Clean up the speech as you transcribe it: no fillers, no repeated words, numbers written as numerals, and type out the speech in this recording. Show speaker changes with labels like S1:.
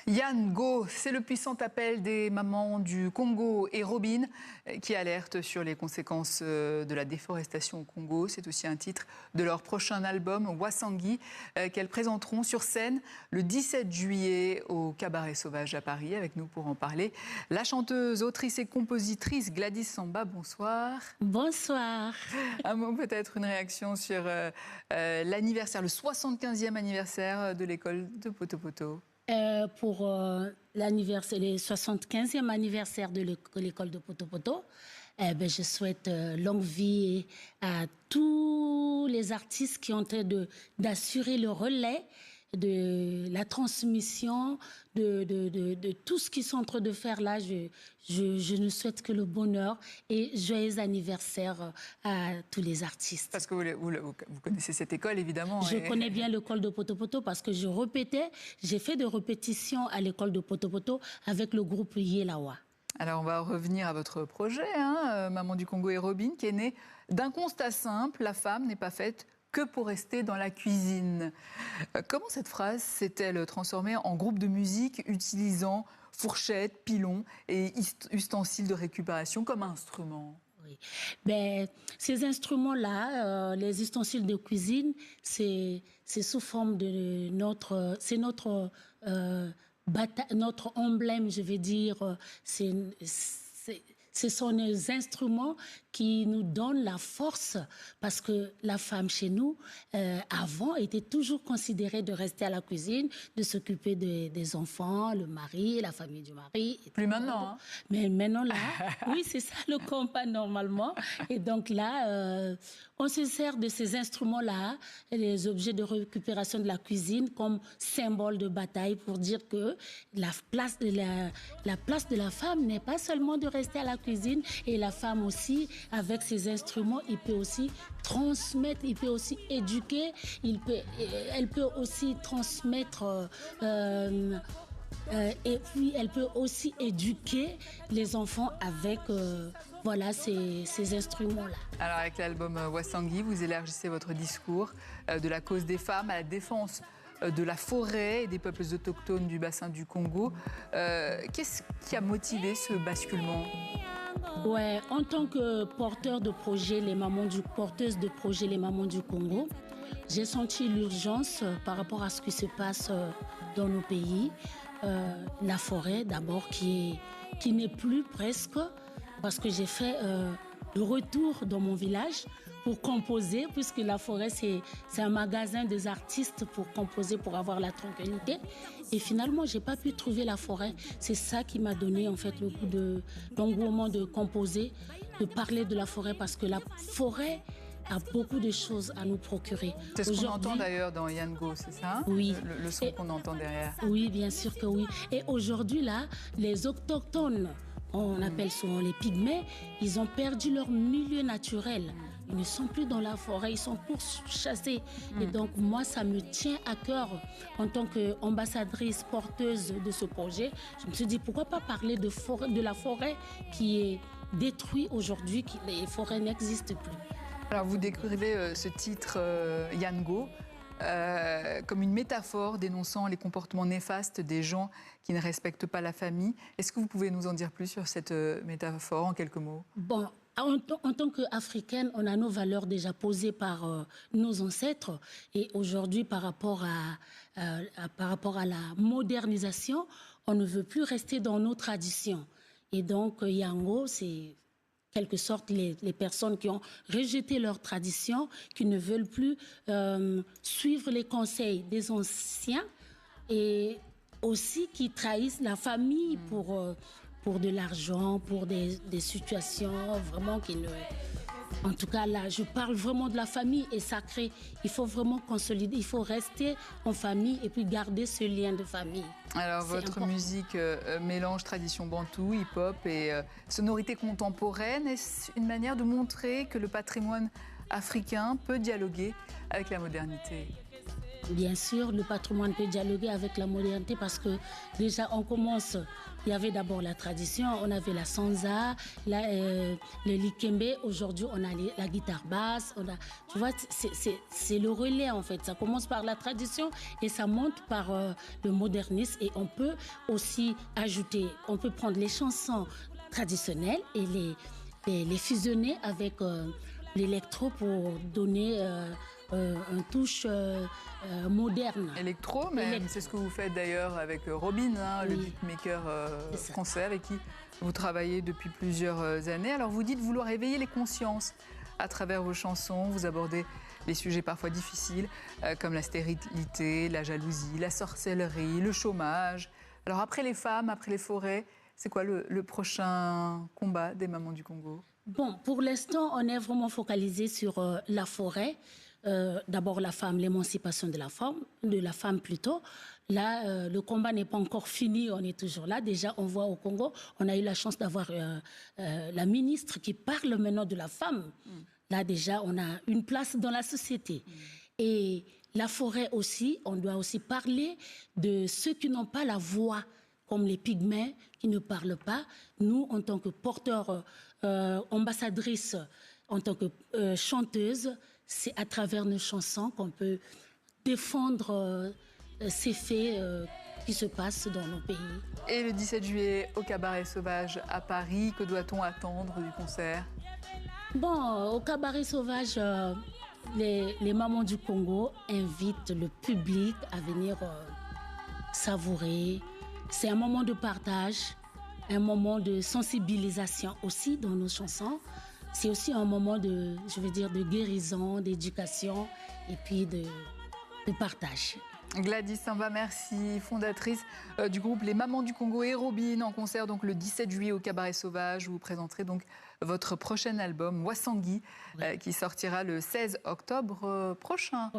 S1: Yann Go, c'est le puissant appel des mamans du Congo et Robin qui alertent sur les conséquences de la déforestation au Congo. C'est aussi un titre de leur prochain album, Wasangi, qu'elles présenteront sur scène le 17 juillet au Cabaret Sauvage à Paris. Avec nous pour en parler, la chanteuse, autrice et compositrice Gladys Samba, bonsoir.
S2: Bonsoir.
S1: Un mot peut-être, une réaction sur l'anniversaire, le 75e anniversaire de l'école de Poto Poto.
S2: Pour l'anniversaire, le 75e anniversaire de l'école de Poto Poto, je souhaite longue vie à tous les artistes qui ont en train d'assurer le relais de la transmission, de tout ce qu'ils sont en train de faire là. Je ne souhaite que le bonheur et joyeux anniversaire à tous les artistes.
S1: Parce que vous connaissez cette école, évidemment.
S2: Je connais bien l'école de Poto Poto parce que j'ai fait des répétitions à l'école de Poto Poto avec le groupe Yelawa.
S1: Alors, on va revenir à votre projet, Maman du Congo et Robin, qui est né d'un constat simple: la femme n'est pas faite que pour rester dans la cuisine. Comment cette phrase s'est-elle transformée en groupe de musique utilisant fourchettes, pilons et ustensiles de récupération comme instrument?
S2: Oui. Ces instruments-là, les ustensiles de cuisine, c'est sous forme de notre emblème, je vais dire. Ce sont les instruments qui nous donnent la force, parce que la femme chez nous, avant, était toujours considérée de rester à la cuisine, de s'occuper des enfants, le mari, la famille du mari.
S1: Plus maintenant. Hein.
S2: Mais maintenant, là, oui, c'est ça le combat normalement. Et donc là, on se sert de ces instruments-là, les objets de récupération de la cuisine, comme symbole de bataille pour dire que la place de la femme n'est pas seulement de rester à la cuisine, et la femme aussi, avec ses instruments, il peut aussi transmettre, il peut aussi éduquer, elle peut aussi transmettre et puis elle peut aussi éduquer les enfants avec ces instruments-là.
S1: Alors avec l'album Wasangi, vous élargissez votre discours de la cause des femmes à la défense de la forêt et des peuples autochtones du bassin du Congo. Qu'est-ce qui a motivé ce basculement ?
S2: Ouais, en tant que porteuse de projet Les Mamans du Congo, j'ai senti l'urgence par rapport à ce qui se passe dans nos pays. La forêt d'abord qui n'est plus presque, parce que j'ai fait le retour dans mon village pour composer, puisque la forêt c'est un magasin des artistes pour composer, pour avoir la tranquillité. Et finalement, j'ai pas pu trouver la forêt. C'est ça qui m'a donné en fait le goût d'engouement de composer, de parler de la forêt, parce que la forêt a beaucoup de choses à nous procurer.
S1: C'est ce qu'on entend d'ailleurs dans Yann Go, c'est ça?
S2: Oui.
S1: Le son qu'on entend derrière.
S2: Oui, bien sûr que oui. Et aujourd'hui, là, les autochtones, on appelle souvent les pygmées, ils ont perdu leur milieu naturel. Ils ne sont plus dans la forêt, ils sont pourchassés. Et donc, moi, ça me tient à cœur en tant qu'ambassadrice, porteuse de ce projet. Je me suis dit, pourquoi pas parler de la forêt qui est détruite aujourd'hui, que les forêts n'existent plus.
S1: Alors, vous décrivez ce titre Yann Go comme une métaphore dénonçant les comportements néfastes des gens qui ne respectent pas la famille. Est-ce que vous pouvez nous en dire plus sur cette métaphore en quelques mots? Bon,
S2: en tant qu'Africaine, on a nos valeurs déjà posées par nos ancêtres. Et aujourd'hui, par rapport à la modernisation, on ne veut plus rester dans nos traditions. Et donc, Yann Go, c'est quelque sorte les personnes qui ont rejeté leur tradition, qui ne veulent plus suivre les conseils des anciens, et aussi qui trahissent la famille pour de l'argent, pour des situations vraiment qui ne... En tout cas, là, je parle vraiment de la famille et sacrée. Il faut vraiment consolider, il faut rester en famille et puis garder ce lien de famille.
S1: Alors, votre important. Musique mélange tradition bantou, hip-hop et sonorité contemporaine. Est-ce une manière de montrer que le patrimoine africain peut dialoguer avec la modernité ?
S2: Bien sûr, le patrimoine peut dialoguer avec la modernité parce que déjà on commence, il y avait d'abord la tradition, on avait la sansa, le likembe, aujourd'hui on a la guitare basse, tu vois, c'est le relais en fait, ça commence par la tradition et ça monte par le modernisme et on peut aussi ajouter, on peut prendre les chansons traditionnelles et les fusionner avec l'électro pour donner une touche moderne.
S1: Électro, même, c'est ce que vous faites d'ailleurs avec Robin, hein, le beatmaker français avec qui vous travaillez depuis plusieurs années. Alors vous dites vouloir éveiller les consciences à travers vos chansons, vous abordez les sujets parfois difficiles comme la stérilité, la jalousie, la sorcellerie, le chômage. Alors après les femmes, après les forêts, c'est quoi le prochain combat des mamans du Congo ?
S2: Bon, pour l'instant, on est vraiment focalisé sur la forêt. D'abord la femme, l'émancipation de la femme plutôt. Là, le combat n'est pas encore fini, on est toujours là. Déjà, on voit au Congo, on a eu la chance d'avoir la ministre qui parle maintenant de la femme. Là, déjà, on a une place dans la société. Et la forêt aussi, on doit aussi parler de ceux qui n'ont pas la voix, comme les pygmées qui ne parlent pas. Nous, en tant que porteurs, ambassadrices, en tant que chanteuses, c'est à travers nos chansons qu'on peut défendre ces faits qui se passent dans nos pays.
S1: Et le 17 juillet, au Cabaret Sauvage à Paris, que doit-on attendre du concert ?
S2: Bon, au Cabaret Sauvage, les mamans du Congo invitent le public à venir savourer. C'est un moment de partage, un moment de sensibilisation aussi dans nos chansons. C'est aussi un moment de, je veux dire, de guérison, d'éducation et puis de partage.
S1: Gladys Samba, merci, fondatrice du groupe Les Mamans du Congo et Robin, en concert donc le 17 juillet au Cabaret Sauvage. Vous présenterez donc votre prochain album, Wasangui, qui sortira le 16 octobre prochain.